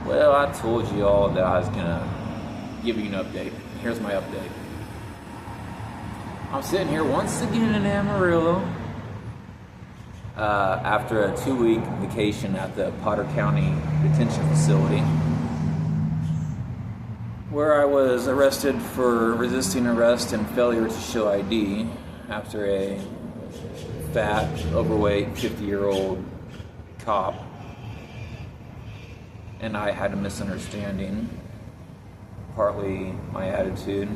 Well, I told you all that I was gonna give you an update. Here's my update. I'm sitting here once again in Amarillo after a 2-week vacation at the Potter County Detention Facility, where I was arrested for resisting arrest and failure to show ID after a fat, overweight, 50-year-old cop and I had a misunderstanding, partly my attitude,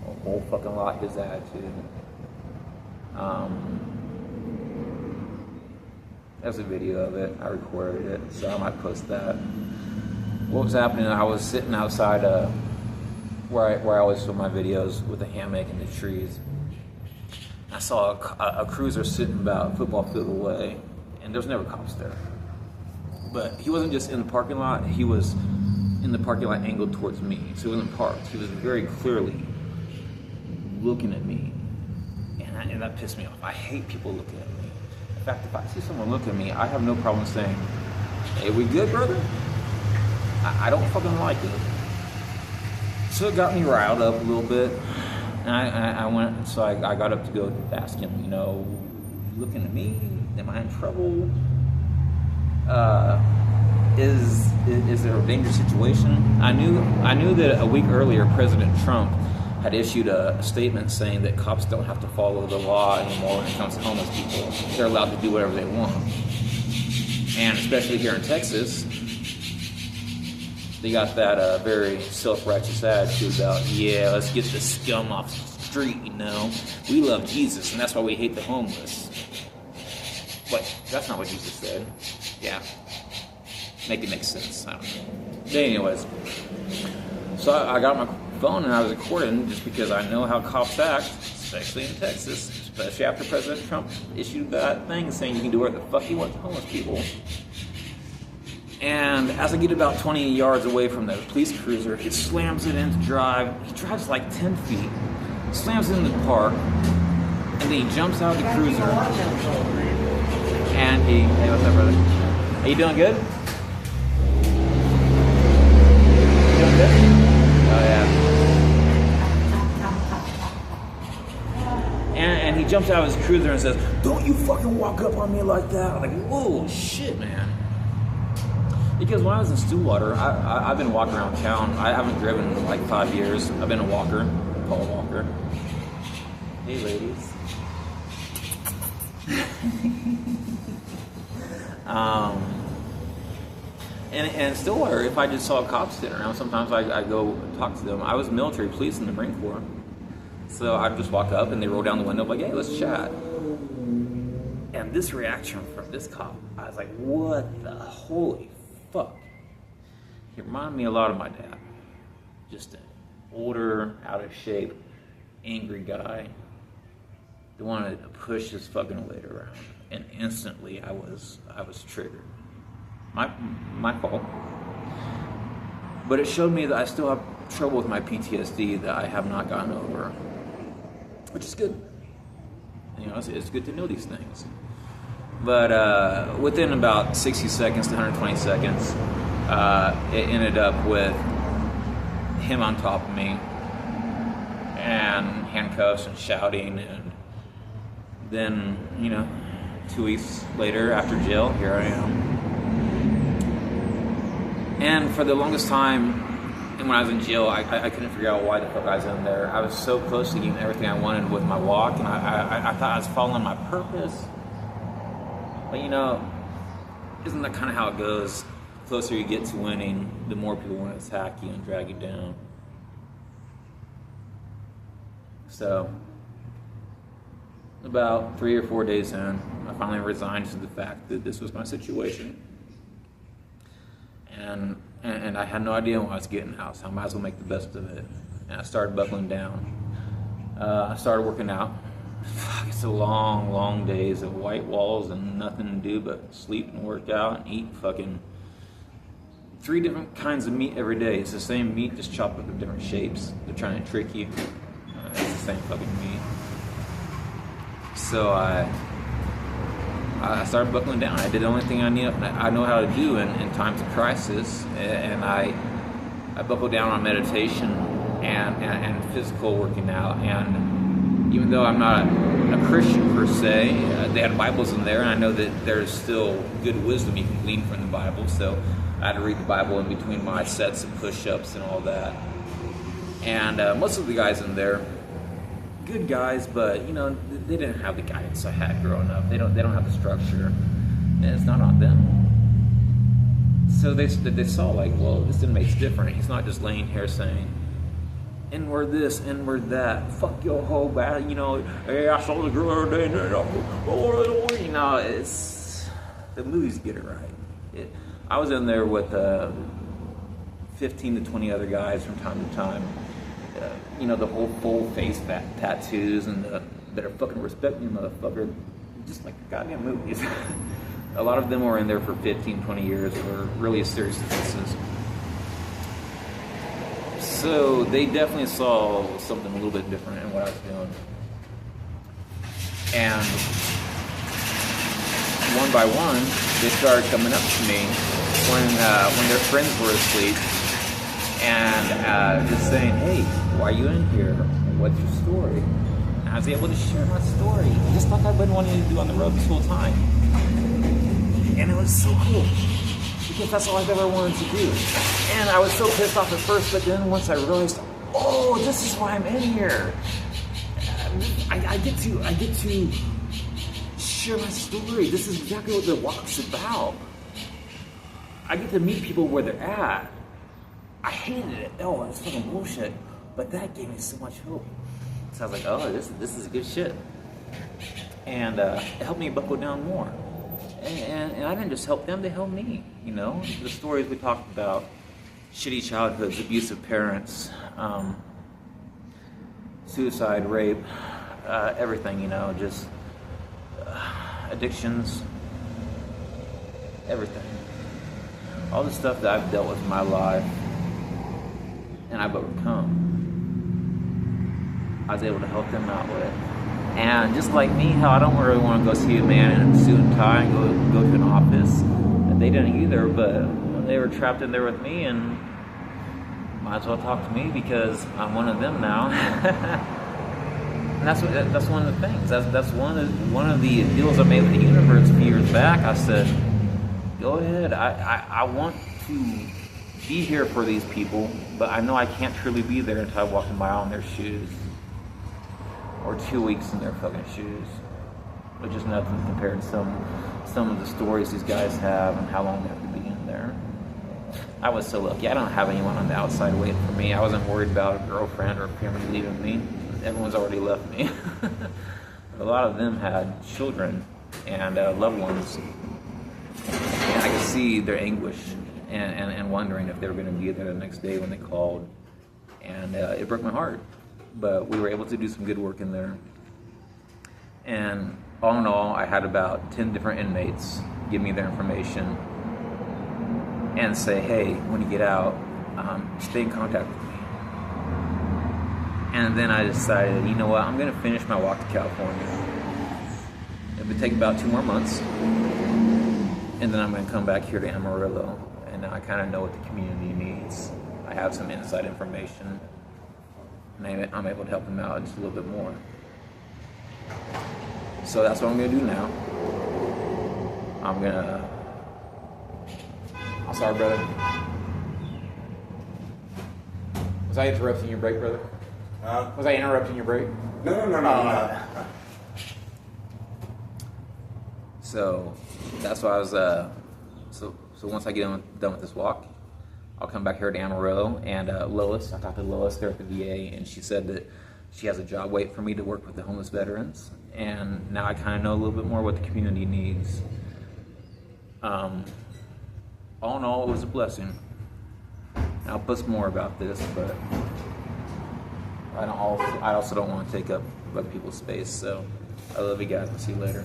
a whole fucking lot his attitude. There's a video of it, I recorded it, so I might post that. What was happening, I was sitting outside where I always film my videos with a hammock in the trees. I saw a cruiser sitting about a football field away, and there's never cops there. But he wasn't just in the parking lot, he was in the parking lot angled towards me. So he wasn't parked, he was very clearly looking at me. And that pissed me off. I hate people looking at me. In fact, if I see someone look at me, I have no problem saying, "Hey, we good, brother?" I don't fucking like it. So it got me riled up a little bit. And I went, so I got up to go ask him, you looking at me? Am I in trouble? Is there a dangerous situation? I knew that a week earlier, President Trump had issued a statement saying that cops don't have to follow the law anymore when it comes to homeless people. They're allowed to do whatever they want. And especially here in Texas, they got that very self-righteous attitude about, yeah, let's get the scum off the street, We love Jesus, and that's why we hate the homeless. But that's not what Jesus said. Yeah. Make it make sense. I don't know. But anyways, so I got my phone and I was recording just because I know how cops act, especially in Texas, especially after President Trump issued that thing saying you can do whatever the fuck you want to homeless people. And as I get about 20 yards away from the police cruiser, it slams it into drive. He drives like 10 feet, slams it into the park, and then he jumps out of the cruiser. And hey, what's up, brother? Are you doing good? You doing good? Oh, yeah. And he jumps out of his cruiser and says, "Don't you fucking walk up on me like that." I'm like, whoa, shit, man. Because when I was in Stillwater, I've been walking around town. I haven't driven in like 5 years. I've been a walker, Paul Walker. Hey, ladies. And Stillwater, if I just saw cops sitting around, sometimes I go talk to them. I was military police in the Marine Corps. So I'd just walk up and they roll down the window like, "Hey, let's chat." And this reaction from this cop, I was like, what the holy fuck? He reminded me a lot of my dad. Just an older, out of shape, angry guy that wanted to push his fucking weight around. And instantly I was triggered. My fault. But it showed me that I still have trouble with my PTSD that I have not gotten over. Which is good. It's good to know these things. But within about 60 seconds to 120 seconds, it ended up with him on top of me and handcuffs and shouting. And then, 2 weeks later, after jail, here I am. And for the longest time, and when I was in jail, I couldn't figure out why the fuck I was in there. I was so close to getting everything I wanted with my walk, and I thought I was following my purpose. But isn't that kind of how it goes? The closer you get to winning, the more people want to attack you and drag you down. So, about 3 or 4 days in, I finally resigned to the fact that this was my situation. And I had no idea when I was getting out, so I might as well make the best of it. And I started buckling down. I started working out. It's a long, long days of white walls and nothing to do but sleep and work out and eat fucking 3 different kinds of meat every day. It's the same meat, just chopped up in different shapes. They're trying to trick you. It's the same fucking meat. So I I started buckling down. I did the only thing I know how to do in times of crisis, and I buckled down on meditation and physical working out. And even though I'm not a Christian per se, they had Bibles in there, and I know that there's still good wisdom you can glean from the Bible. So I had to read the Bible in between my sets of push-ups and all that. And most of the guys in there, good guys, but they didn't have the guidance I had growing up. They don't have the structure, and it's not on them. So they saw like, well, this inmate's different. He's not just laying here saying, "N-word this, N-word that, fuck your whole bad." Hey, I saw the girl the other day. It's the movies get it right. I was in there with 15 to 20 other guys from time to time. The whole full face tattoos and the better fucking respect me, motherfucker. Just like the goddamn movies. A lot of them were in there for 15, 20 years for really serious offenses. So they definitely saw something a little bit different in what I was doing. And one by one, they started coming up to me when their friends were asleep and just saying, "Hey, why are you in here? What's your story?" And I was able to share my story, just like I've been wanting to do on the road this whole time. And it was so cool, because that's all I've ever wanted to do. And I was so pissed off at first, but then once I realized, oh, this is why I'm in here. I get to share my story. This is exactly what the walk's about. I get to meet people where they're at. I hated it. Oh, it's fucking bullshit. But that gave me so much hope. So I was like, oh, this is good shit. And it helped me buckle down more. And I didn't just help them, they helped me. The stories we talked about, shitty childhoods, abusive parents, suicide, rape, everything, just addictions, everything. All the stuff that I've dealt with in my life and I've overcome, I was able to help them out with. And just like me, how I don't really want to go see a man in a suit and tie and go to an office. And they didn't either, but when they were trapped in there with me, and might as well talk to me because I'm one of them now. And that's one of the things. That's one of the deals I made with the universe a few years back. I said, go ahead. I want to be here for these people, but I know I can't truly be there until I walk a mile in their shoes. Or 2 weeks in their fucking shoes, which is nothing compared to some of the stories these guys have and how long they have to be in there. I was so lucky. I don't have anyone on the outside waiting for me. I wasn't worried about a girlfriend or a family leaving me. Everyone's already left me. A lot of them had children and loved ones, and I could see their anguish and wondering if they were going to be there the next day when they called, and it broke my heart. But we were able to do some good work in there. And all in all, I had about 10 different inmates give me their information and say, hey, when you get out, stay in contact with me. And then I decided, you know what, I'm going to finish my walk to California. It would take about 2 more months. And then I'm going to come back here to Amarillo. And now I kind of know what the community needs. I have some inside information. And I'm able to help them out just a little bit more. So that's what I'm going to do now. I'm sorry, brother. Was I interrupting your break, brother? Was I interrupting your break? No. So that's why I was. So once I get done with this walk, I'll come back here to Amarillo, and Lois, I talked to Lois there at the VA, and she said that she has a job waiting for me to work with the homeless veterans, and now I kind of know a little bit more what the community needs. All in all, it was a blessing. And I'll post more about this, but I also don't want to take up other people's space, so I love you guys. I'll see you later.